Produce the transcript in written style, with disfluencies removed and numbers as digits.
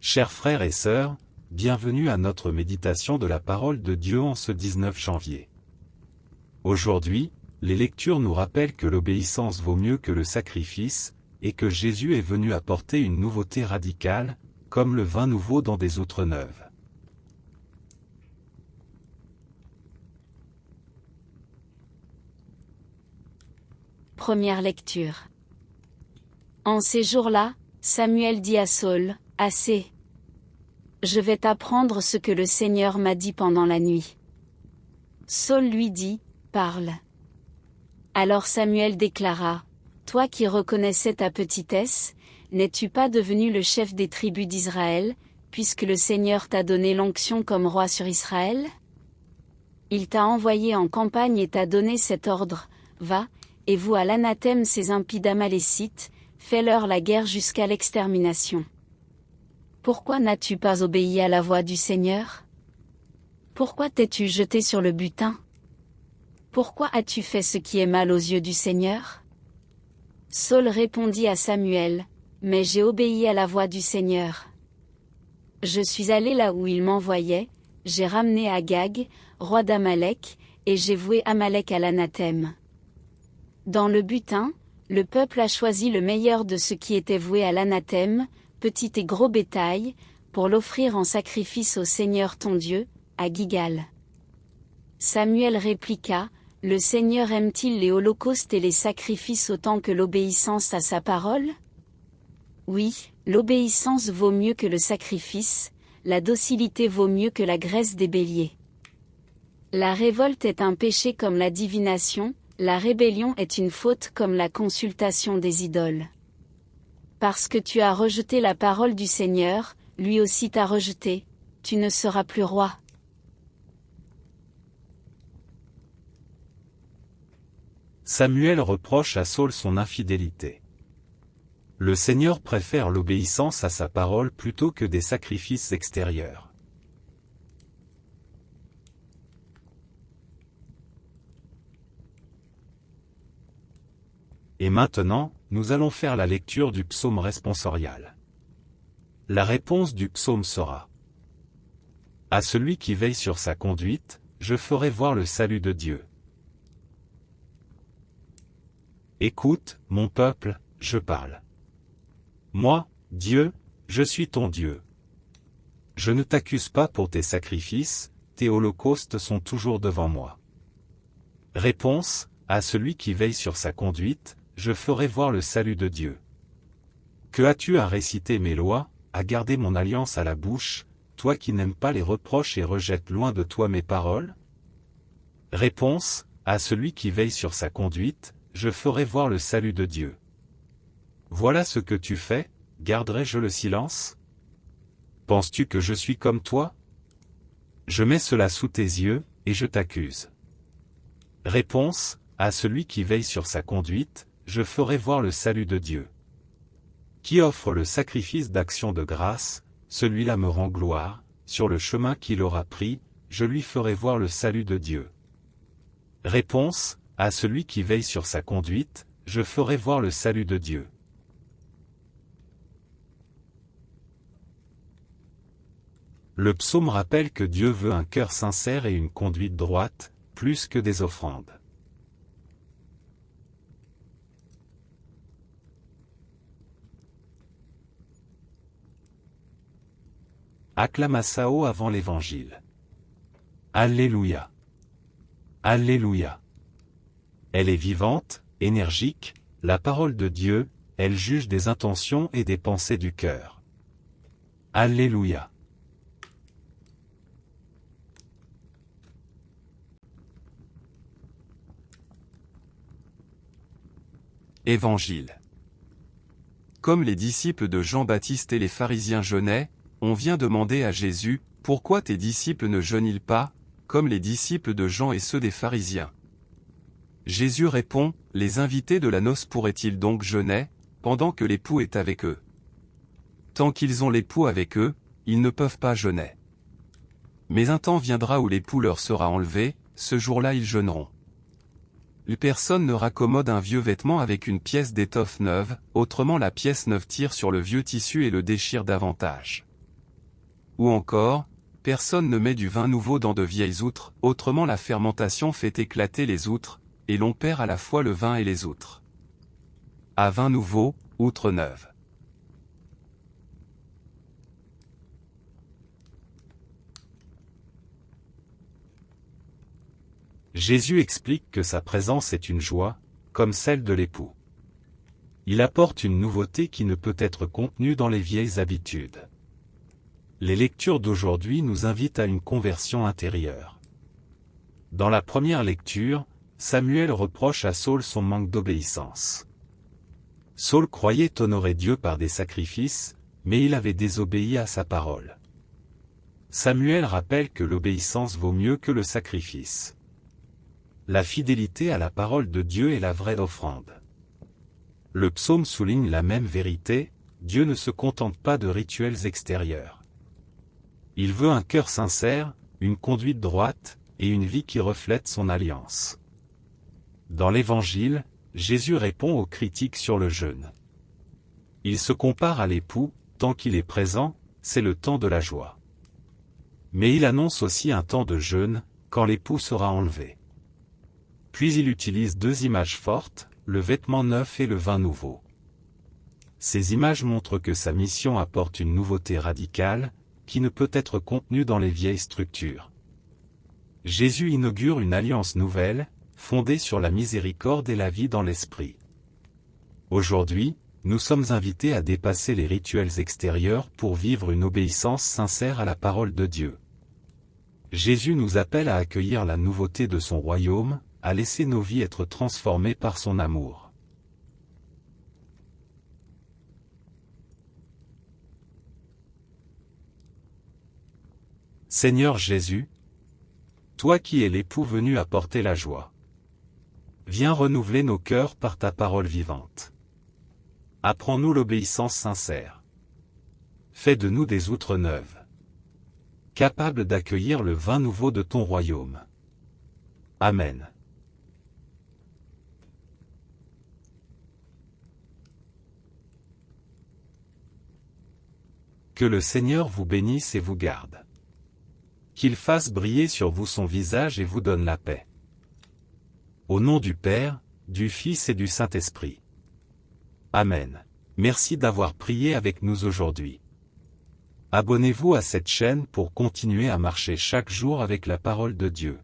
Chers frères et sœurs, bienvenue à notre méditation de la parole de Dieu en ce 19 janvier. Aujourd'hui, les lectures nous rappellent que l'obéissance vaut mieux que le sacrifice, et que Jésus est venu apporter une nouveauté radicale, comme le vin nouveau dans des outres neuves. Première lecture. En ces jours-là, Samuel dit à Saül, « Assez. Je vais t'apprendre ce que le Seigneur m'a dit pendant la nuit. » Saül lui dit, « Parle. » Alors Samuel déclara, « Toi qui reconnaissais ta petitesse, n'es-tu pas devenu le chef des tribus d'Israël, puisque le Seigneur t'a donné l'onction comme roi sur Israël? Il t'a envoyé en campagne et t'a donné cet ordre, « Va, et vous à l'anathème ces impies Amalécites, fais-leur la guerre jusqu'à l'extermination. » Pourquoi n'as-tu pas obéi à la voix du Seigneur? Pourquoi t'es-tu jeté sur le butin? Pourquoi as-tu fait ce qui est mal aux yeux du Seigneur? Saül répondit à Samuel, « Mais j'ai obéi à la voix du Seigneur. Je suis allé là où il m'envoyait, j'ai ramené Agag, roi d'Amalek, et j'ai voué Amalek à l'anathème. Dans le butin, le peuple a choisi le meilleur de ce qui était voué à l'anathème, petit et gros bétail, pour l'offrir en sacrifice au Seigneur ton Dieu, à Gilgal. » Samuel répliqua, « Le Seigneur aime-t-il les holocaustes et les sacrifices autant que l'obéissance à sa parole? Oui, l'obéissance vaut mieux que le sacrifice, la docilité vaut mieux que la graisse des béliers. La révolte est un péché comme la divination, la rébellion est une faute comme la consultation des idoles. Parce que tu as rejeté la parole du Seigneur, lui aussi t'a rejeté, tu ne seras plus roi. » Samuel reproche à Saül son infidélité. Le Seigneur préfère l'obéissance à sa parole plutôt que des sacrifices extérieurs. Et maintenant, nous allons faire la lecture du psaume responsorial. La réponse du psaume sera: à celui qui veille sur sa conduite, je ferai voir le salut de Dieu. Écoute, mon peuple, je parle. Moi, Dieu, je suis ton Dieu. Je ne t'accuse pas pour tes sacrifices, tes holocaustes sont toujours devant moi. Réponse: à celui qui veille sur sa conduite, je ferai voir le salut de Dieu. Que as-tu à réciter mes lois, à garder mon alliance à la bouche, toi qui n'aimes pas les reproches et rejettes loin de toi mes paroles? Réponse: à celui qui veille sur sa conduite, je ferai voir le salut de Dieu. Voilà ce que tu fais, garderai-je le silence? Penses-tu que je suis comme toi? Je mets cela sous tes yeux, et je t'accuse. Réponse: à celui qui veille sur sa conduite, je ferai voir le salut de Dieu. Qui offre le sacrifice d'action de grâce, celui-là me rend gloire, sur le chemin qu'il aura pris, je lui ferai voir le salut de Dieu. Réponse: à celui qui veille sur sa conduite, je ferai voir le salut de Dieu. Le psaume rappelle que Dieu veut un cœur sincère et une conduite droite, plus que des offrandes. Acclamatio avant l'Évangile. Alléluia. Alléluia. Elle est vivante, énergique, la parole de Dieu, elle juge des intentions et des pensées du cœur. Alléluia. Évangile. Comme les disciples de Jean-Baptiste et les pharisiens jeûnaient, on vient demander à Jésus, « Pourquoi tes disciples ne jeûnent-ils pas, comme les disciples de Jean et ceux des pharisiens ?» Jésus répond, « Les invités de la noce pourraient-ils donc jeûner, pendant que l'époux est avec eux? Tant qu'ils ont l'époux avec eux, ils ne peuvent pas jeûner. Mais un temps viendra où l'époux leur sera enlevé, ce jour-là ils jeûneront. Personne ne raccommode un vieux vêtement avec une pièce d'étoffe neuve, autrement la pièce neuve tire sur le vieux tissu et le déchire davantage. Ou encore, personne ne met du vin nouveau dans de vieilles outres, autrement la fermentation fait éclater les outres, et l'on perd à la fois le vin et les outres. À vin nouveau, outre neuve. Jésus explique que sa présence est une joie, comme celle de l'époux. Il apporte une nouveauté qui ne peut être contenue dans les vieilles habitudes. Les lectures d'aujourd'hui nous invitent à une conversion intérieure. Dans la première lecture, Samuel reproche à Saül son manque d'obéissance. Saül croyait honorer Dieu par des sacrifices, mais il avait désobéi à sa parole. Samuel rappelle que l'obéissance vaut mieux que le sacrifice. La fidélité à la parole de Dieu est la vraie offrande. Le psaume souligne la même vérité, Dieu ne se contente pas de rituels extérieurs. Il veut un cœur sincère, une conduite droite, et une vie qui reflète son alliance. Dans l'Évangile, Jésus répond aux critiques sur le jeûne. Il se compare à l'époux, tant qu'il est présent, c'est le temps de la joie. Mais il annonce aussi un temps de jeûne, quand l'époux sera enlevé. Puis il utilise deux images fortes, le vêtement neuf et le vin nouveau. Ces images montrent que sa mission apporte une nouveauté radicale, qui ne peut être contenue dans les vieilles structures. Jésus inaugure une alliance nouvelle, fondée sur la miséricorde et la vie dans l'esprit. Aujourd'hui, nous sommes invités à dépasser les rituels extérieurs pour vivre une obéissance sincère à la parole de Dieu. Jésus nous appelle à accueillir la nouveauté de son royaume, à laisser nos vies être transformées par son amour. Seigneur Jésus, toi qui es l'époux venu apporter la joie, viens renouveler nos cœurs par ta parole vivante. Apprends-nous l'obéissance sincère. Fais de nous des outres neuves, capables d'accueillir le vin nouveau de ton royaume. Amen. Que le Seigneur vous bénisse et vous garde. Qu'il fasse briller sur vous son visage et vous donne la paix. Au nom du Père, du Fils et du Saint-Esprit. Amen. Merci d'avoir prié avec nous aujourd'hui. Abonnez-vous à cette chaîne pour continuer à marcher chaque jour avec la parole de Dieu.